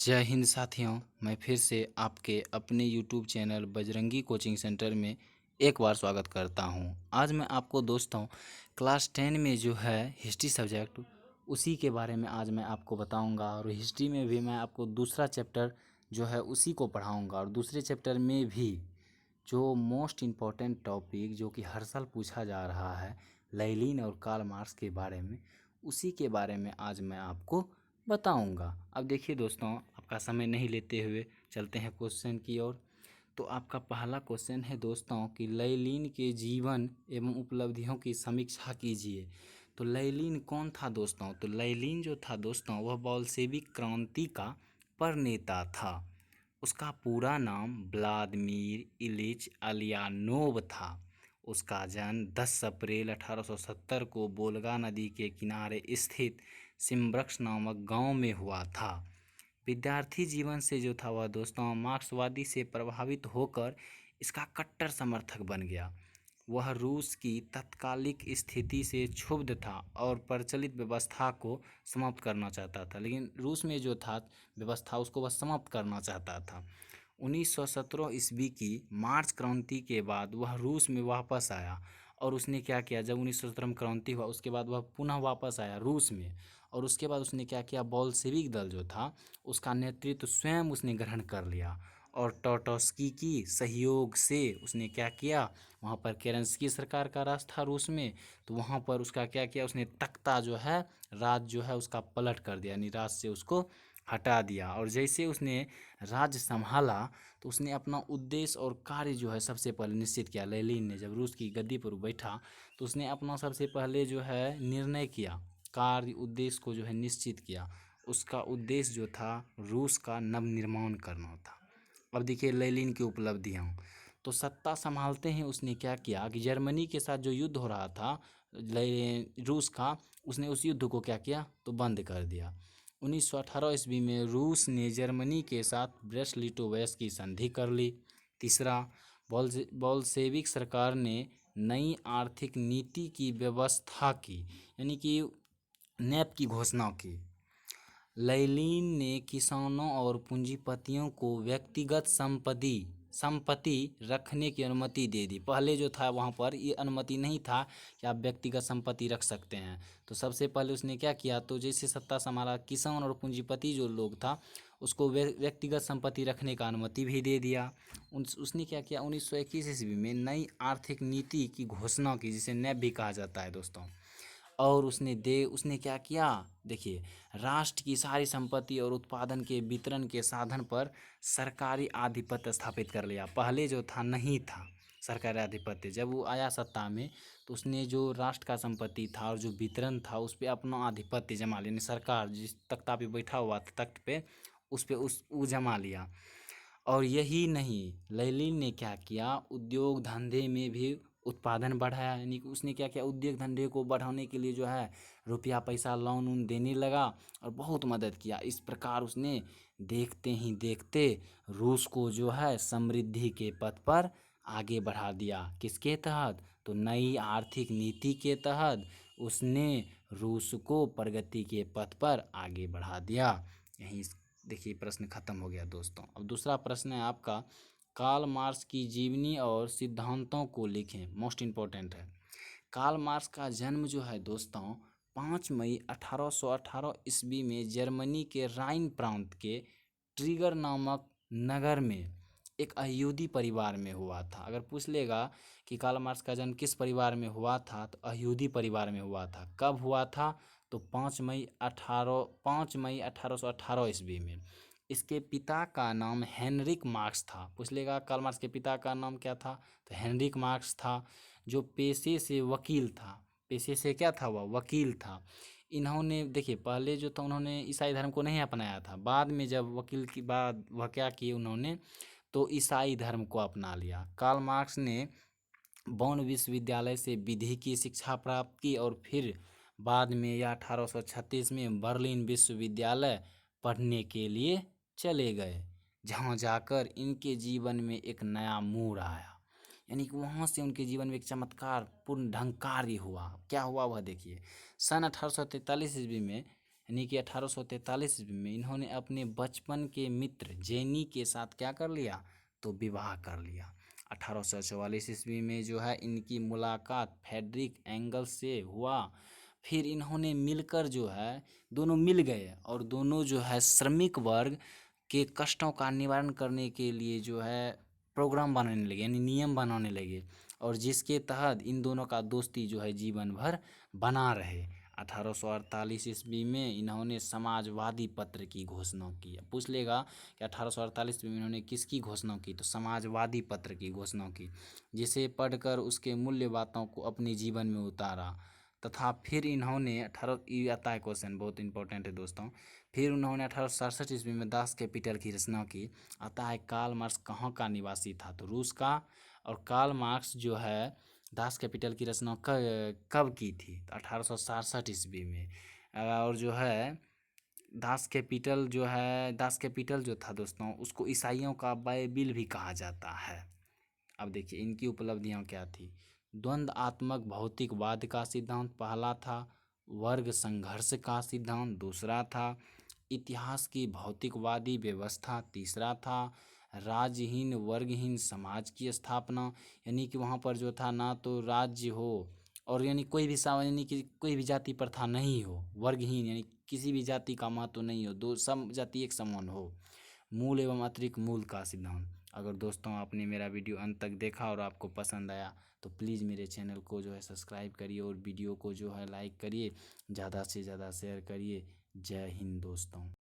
जय हिंद साथियों। मैं फिर से आपके अपने YouTube channel Bajrangi coaching centre में एक बार स्वागत करता हूं। आज मैं आपको दोस्तों क्लास 10 में जो है हिस्ट्री सब्जेक्ट उसी के बारे में आज मैं आपको बताऊंगा। और हिस्ट्री में भी मैं आपको दूसरा चैप्टर जो है उसी को पढ़ाऊंगा। और दूसरे चैप्टर में भी जो मोस्ट इम्पॉर्टेंट टॉपिक जो कि हर साल पूछा जा रहा है लेनिन और कार्ल मार्क्स के बारे में, उसी के बारे में आज मैं आपको बताऊंगा। अब देखिए दोस्तों, आपका समय नहीं लेते हुए चलते हैं क्वेश्चन की ओर। तो आपका पहला क्वेश्चन है दोस्तों कि लेनिन के जीवन एवं उपलब्धियों की समीक्षा कीजिए। तो लेनिन कौन था दोस्तों? तो लेनिन जो था दोस्तों वह बोल्शेविक क्रांति का प्रणेता था। उसका पूरा नाम व्लादिमीर इलिच उलियानोव था। उसका जन्म 10 अप्रैल 1870 को वोल्गा नदी के किनारे स्थित सिम्ब्रक्स नामक गांव में हुआ था। विद्यार्थी जीवन से जो था वह दोस्तों मार्क्सवादी से प्रभावित होकर इसका कट्टर समर्थक बन गया। वह रूस की तत्कालिक स्थिति से क्षुब्ध था और प्रचलित व्यवस्था को समाप्त करना चाहता था। लेकिन रूस में जो था व्यवस्था उसको वह समाप्त करना चाहता था। 1917 ईस्वी की मार्च क्रांति के बाद वह रूस में वापस आया। और उसने क्या किया, जब 1917 में क्रांति हुआ उसके बाद वह पुनः वापस आया रूस में। और उसके बाद उसने क्या किया, बोल्शेविक दल जो था उसका नेतृत्व स्वयं उसने ग्रहण कर लिया। और टॉटस्की की सहयोग से उसने क्या किया, वहाँ पर केरेंस्की सरकार का राज था रूस में, तो वहाँ पर उसका क्या किया, उसने तख्ता जो है राज जो है उसका पलट कर दिया, यानी राज से उसको हटा दिया। और जैसे उसने राज्य संभाला तो उसने अपना उद्देश्य और कार्य जो है सबसे पहले निश्चित किया। लेनिन ने जब रूस की गद्दी पर बैठा तो उसने अपना सबसे पहले जो है निर्णय किया, कार्य उद्देश्य को जो है निश्चित किया। उसका उद्देश्य जो था रूस का नवनिर्माण करना था। अब देखिए लेनिन की उपलब्धियाँ। तो सत्ता संभालते ही उसने क्या किया कि जर्मनी के साथ जो युद्ध हो रहा था रूस का, उसने उस युद्ध को क्या किया तो बंद कर दिया। 1918 ईस्वी में रूस ने जर्मनी के साथ ब्रेस्ट लिटोवेस की संधि कर ली। तीसरा, बोल्शेविक सरकार ने नई आर्थिक नीति की व्यवस्था की, यानी कि नैप की घोषणा की। लेनिन ने किसानों और पूंजीपतियों को व्यक्तिगत संपत्ति रखने की अनुमति दे दी। पहले जो था वहाँ पर ये अनुमति नहीं था कि आप व्यक्तिगत संपत्ति रख सकते हैं। तो सबसे पहले उसने क्या किया, तो जैसे सत्ता संभाला किसान और पूंजीपति जो लोग था उसको व्यक्तिगत संपत्ति रखने का अनुमति भी दे दिया। उसने क्या किया, 1921 ईस्वी में नई आर्थिक नीति की घोषणा की, जिसे नैप भी कहा जाता है दोस्तों। और उसने क्या किया, देखिए, राष्ट्र की सारी संपत्ति और उत्पादन के वितरण के साधन पर सरकारी आधिपत्य स्थापित कर लिया। पहले जो था नहीं था सरकारी आधिपत्य। जब वो आया सत्ता में तो उसने जो राष्ट्र का संपत्ति था और जो वितरण था उस पर अपना आधिपत्य जमा लिया। सरकार जिस तख्ता पे बैठा हुआ था, तख्त पे, उस पे वो जमा लिया। और यही नहीं, लेनिन ने क्या किया, उद्योग धंधे में भी उत्पादन बढ़ाया। यानी कि उसने क्या किया, उद्योग धंधे को बढ़ाने के लिए जो है रुपया पैसा लोन वोन देने लगा और बहुत मदद किया। इस प्रकार उसने देखते ही देखते रूस को जो है समृद्धि के पथ पर आगे बढ़ा दिया। किसके तहत? तो नई आर्थिक नीति के तहत उसने रूस को प्रगति के पथ पर आगे बढ़ा दिया। यहीं देखिए प्रश्न खत्म हो गया दोस्तों। अब दूसरा प्रश्न है आपका, कार्ल मार्क्स की जीवनी और सिद्धांतों को लिखें। मोस्ट इम्पोर्टेंट है। कार्ल मार्क्स का जन्म जो है दोस्तों 5 मई 1818 ईस्वी में जर्मनी के राइन प्रांत के ट्रिगर नामक नगर में एक यहूदी परिवार में हुआ था। अगर पूछ लेगा कि कार्ल मार्क्स का जन्म किस परिवार में हुआ था, तो यहूदी परिवार में हुआ था। कब हुआ था? तो 5 मई 1818 ईस्वी में। इसके पिता का नाम हेनरिक मार्क्स था। पूछ लेगा कार्ल मार्क्स के पिता का नाम क्या था, तो हेनरिक मार्क्स था, जो पेशे से वकील था। पेशे से क्या था? वह वकील था। इन्होंने देखिए पहले जो था उन्होंने ईसाई धर्म को नहीं अपनाया था। बाद में जब वकील की बाद वह क्या किए उन्होंने, तो ईसाई धर्म को अपना लिया। कार्ल मार्क्स ने बॉन विश्वविद्यालय से विधि की शिक्षा प्राप्त की और फिर बाद में या 1836 में बर्लिन विश्वविद्यालय पढ़ने के लिए चले गए, जहाँ जाकर इनके जीवन में एक नया मोड़ आया। यानी कि वहाँ से उनके जीवन में एक चमत्कार पूर्ण ढंग कार्य हुआ। क्या हुआ वह देखिए। सन 1843 ईस्वी में यानी कि 1843 ईस्वी में इन्होंने अपने बचपन के मित्र जेनी के साथ क्या कर लिया, तो विवाह कर लिया। 1844 ईस्वी में जो है इनकी मुलाकात फ्रेडरिक एंगल्स से हुआ। फिर इन्होंने मिलकर जो है दोनों मिल गए और दोनों जो है श्रमिक वर्ग के कष्टों का निवारण करने के लिए जो है प्रोग्राम बनाने लगे, यानी नियम बनाने लगे, और जिसके तहत इन दोनों का दोस्ती जो है जीवन भर बना रहे। 1848 ईस्वी में इन्होंने समाजवादी पत्र की घोषणा की। पूछ लेगा कि 1848 ईस्वी में इन्होंने किसकी घोषणा की, तो समाजवादी पत्र की घोषणा की, जिसे पढ़कर उसके मूल्य बातों को अपने जीवन में उतारा। तथा फिर इन्होंने 18 ये आता है क्वेश्चन, बहुत इंपॉर्टेंट है दोस्तों। फिर उन्होंने 1867 ईस्वी में दास कैपिटल की रचना की। आता है कार्ल मार्क्स कहाँ का निवासी था, तो रूस का। और कार्ल मार्क्स जो है दास कैपिटल की रचना कब की थी, तो 1867 ईस्वी में। और जो है दास कैपिटल जो था दोस्तों, उसको ईसाइयों का बाइबिल भी कहा जाता है। अब देखिए इनकी उपलब्धियां क्या थी। द्वंद्वात्मक भौतिकवाद का सिद्धांत पहला था। वर्ग संघर्ष का सिद्धांत दूसरा था। इतिहास की भौतिकवादी व्यवस्था तीसरा था। राज्यहीन वर्गहीन समाज की स्थापना, यानी कि वहाँ पर जो था ना तो राज्य हो और यानी कोई भी यानी कि कोई भी जाति प्रथा नहीं हो, वर्गहीन यानी किसी भी जाति का महत्व नहीं हो, दो सब जाति एक समान हो। मूल एवं अतिरिक्त मूल का सिद्धांत। अगर दोस्तों आपने मेरा वीडियो अंत तक देखा और आपको पसंद आया तो प्लीज़ मेरे चैनल को जो है सब्सक्राइब करिए और वीडियो को जो है लाइक करिए, ज़्यादा से ज़्यादा शेयर करिए। जय हिंद दोस्तों।